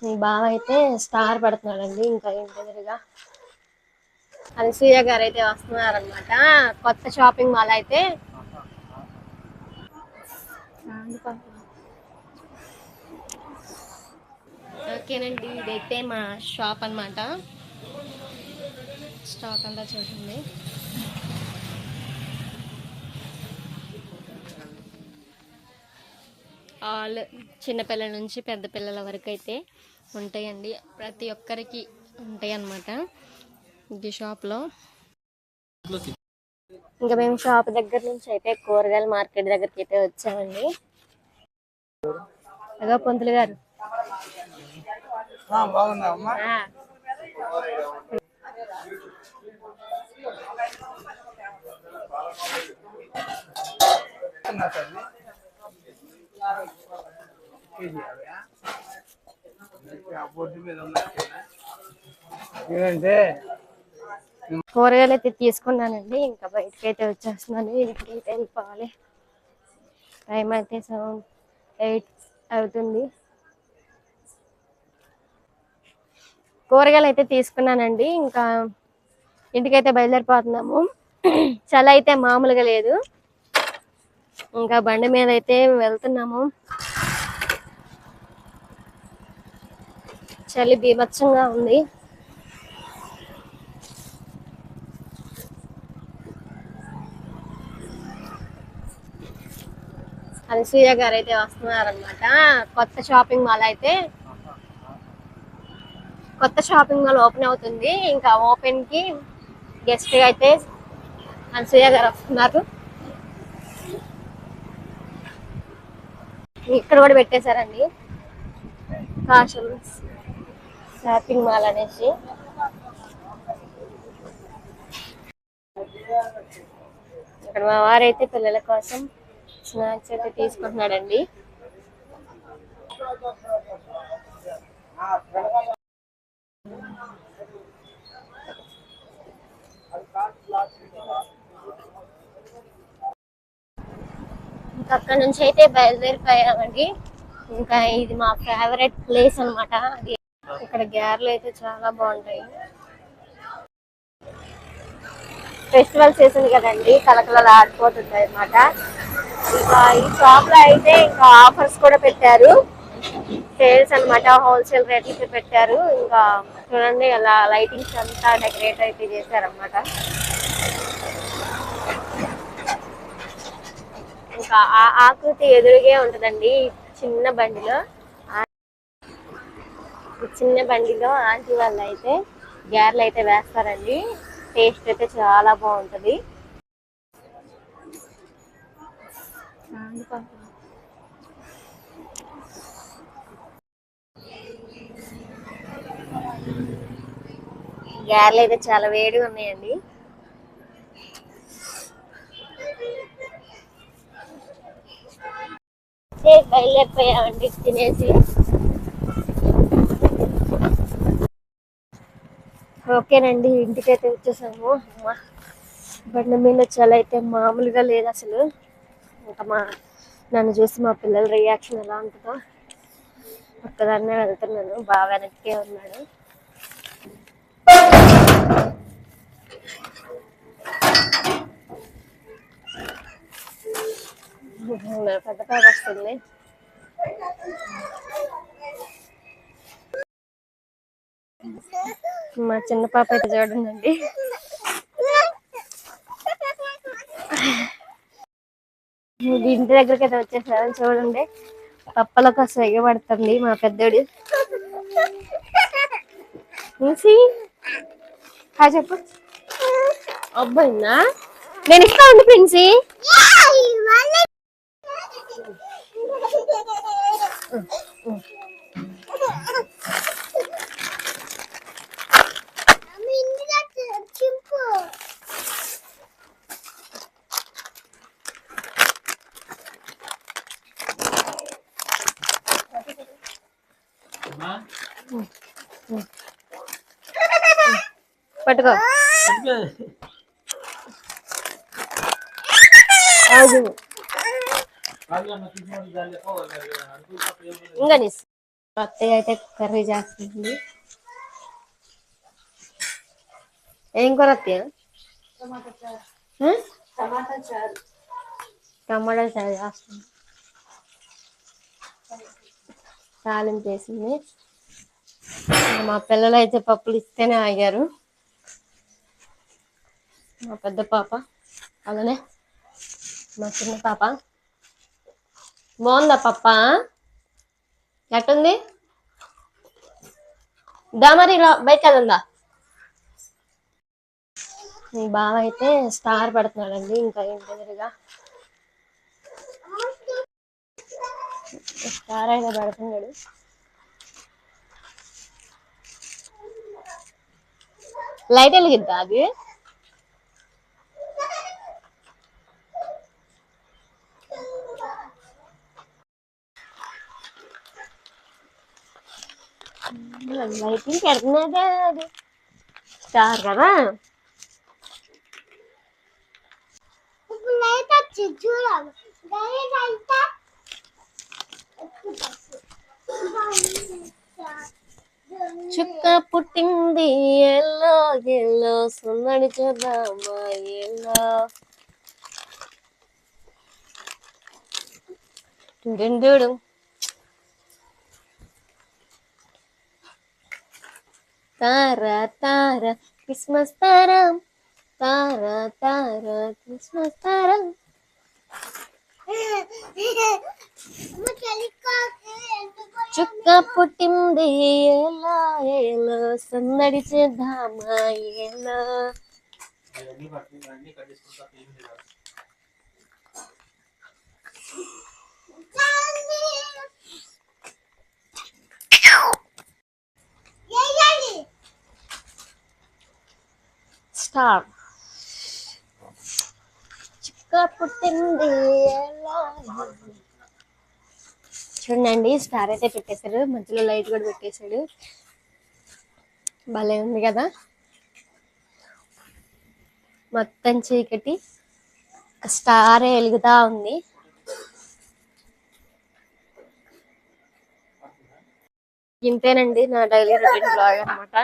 మీ బావ అయితే స్టార్ పడుతున్నాడండి ఇంకా ఇంటి ఎదురుగా. అనసూయ గారు అయితే వస్తున్నారనమాట. కొత్త షాపింగ్ మాల్ అయితే ఓకేనండి. ఇదైతే మా షాప్ అనమాట. స్టాక్ అంతా చూడండి. ఆల్ చిన్నపిల్లల నుంచి పెద్ద పిల్లల వరకు అయితే ఉంటాయండి. ప్రతి ఒక్కరికి ఉంటాయి అన్నమాట ఈ షాప్లో. ఇంకా మేము షాప్ దగ్గర నుంచి అయితే కూరగాయల మార్కెట్ దగ్గరికి అయితే వచ్చామండి. అదో పంతులు గారు కూరగాయలు అయితే తీసుకున్నానండి. ఇంకా బయటకి అయితే వచ్చేస్తున్నాను. ఇంటికి అయితే వెళ్ళిపోవాలి. టైం అయితే 8 అవుతుంది. కూరగాయలు అయితే తీసుకున్నానండి. ఇంకా ఇంటికైతే బయలుదేరిపోతున్నాము. చలి అయితే మామూలుగా లేదు. ఇంకా బండి మీద అయితే వెళ్తున్నాము. చలి బీభత్సంగా ఉంది. అనసూయ గారు అయితే వస్తున్నారనమాట. కొత్త షాపింగ్ మాల్ ఓపెన్ అవుతుంది. ఇంకా ఓపెన్ కి గెస్ట్ గా అయితే అనసూయ గారు వస్తున్నారు. ఇక్కడ కూడా పెట్టేశారండి కాశం షాపింగ్ మాల్ అనేసి. ఇక్కడ మా వారైతే పిల్లల కోసం స్నాక్స్ అయితే తీసుకుంటున్నాడండి. ఇంకా అక్కడ నుంచి అయితే బయలుదేరిపోయామండి. ఇంకా ఇది మా ఫేవరెట్ ప్లేస్ అనమాట. ఇక్కడ గ్యార్లు అయితే చాలా బాగుంటాయి. ఫెస్టివల్ సీజన్ కదండి, కలకలలు ఆడిపోతుంటాయి అనమాట. ఇంకా ఈ షాప్ లో అయితే ఇంకా ఆఫర్స్ కూడా పెట్టారు. సేల్స్ అనమాట, హోల్సేల్ రేట్లకి పెట్టారు. ఇంకా చూడండి అలా లైటింగ్స్ అంతా డెకరేట్ అయితే చేశారనమాట. ఇంకా ఆ ఆకృతి ఎదురుగే ఉంటదండి చిన్న బండిలో ఆంటీ వాళ్ళు అయితే గ్యార్లు అయితే వేస్తారండి. టేస్ట్ అయితే చాలా బాగుంటది. గ్యార్లు అయితే చాలా వేడిగా ఉన్నాయండి. బయలుదేరిపోయామండి తినేసి. ఓకేనండి, ఇంటికైతే వచ్చేసాము. అమ్మ బండి మీద చలి అయితే మామూలుగా లేదు అసలు. ఇంకా నన్ను చూసి మా పిల్లల రియాక్షన్ ఎలా ఉంటుందో. ఒక్కదాన్నే వెళ్తున్నాను, బాగా వెనక్కే ఉన్నాడు. పెద్ద పాప వస్తుంది. మా చిన్న పాప అయితే చూడండి. ఇంటి దగ్గరికి అయితే వచ్చేసారు. చూడండి పప్పల కోసం ఎగబడుతుంది మా పెద్దోడు. హాయ్ చెప్పు. అబ్బాయినా నేను ఇస్తా ఉండి ప్రిన్సీ. పట్టుకో ఇంకా అత్తయ్య అయితే కర్రీ చేస్తుంది. ఏం కూర అత్తయ్య? టమాటా చారు. టమాటా చారు చేస్తుంది. తాలింపు వేసింది. మా పిల్లలు అయితే పప్పులు ఇస్తేనే ఆగారు. మా పెద్ద పాప అలానే మా చిన్న పాప. బాగుందా పప్ప? ఎట్టుంది? దా మరి బయట వెళ్దా. మీ బావ అయితే స్టార్ పెడుతున్నాడండి ఇంకా ఇంటి ఎదురుగా. స్టార్ అయితే పెడుతున్నాడు. లైట్ వెలిగిద్దా అది? లైటింగ్ పెడుతున్నదే అది స్టార్ కదా. చుక్క పుట్టింది ఎల్లో ఎల్లో సుందడి చూద్దామా ఎల్లో. డుడు తారా తారా క్రిస్మస్ తారా తారా తారా క్రిస్మస్ తారా. చుక్క పుట్టింది ఎలా ఏలో సందడి చేద్దామా ఏలో. స్టార్ చుక్క పుట్టింది ఎలా. చూడండి స్టార్ అయితే పెట్టేశాడు, మధ్యలో లైట్ కూడా పెట్టేశాడు. భలే ఉంది కదా. మొత్తం చీకటి, స్టారే వెలుగుతా ఉంది. ఇంతేనండి నా డైలీ రొటీన్ బ్లాగ్ అనమాట.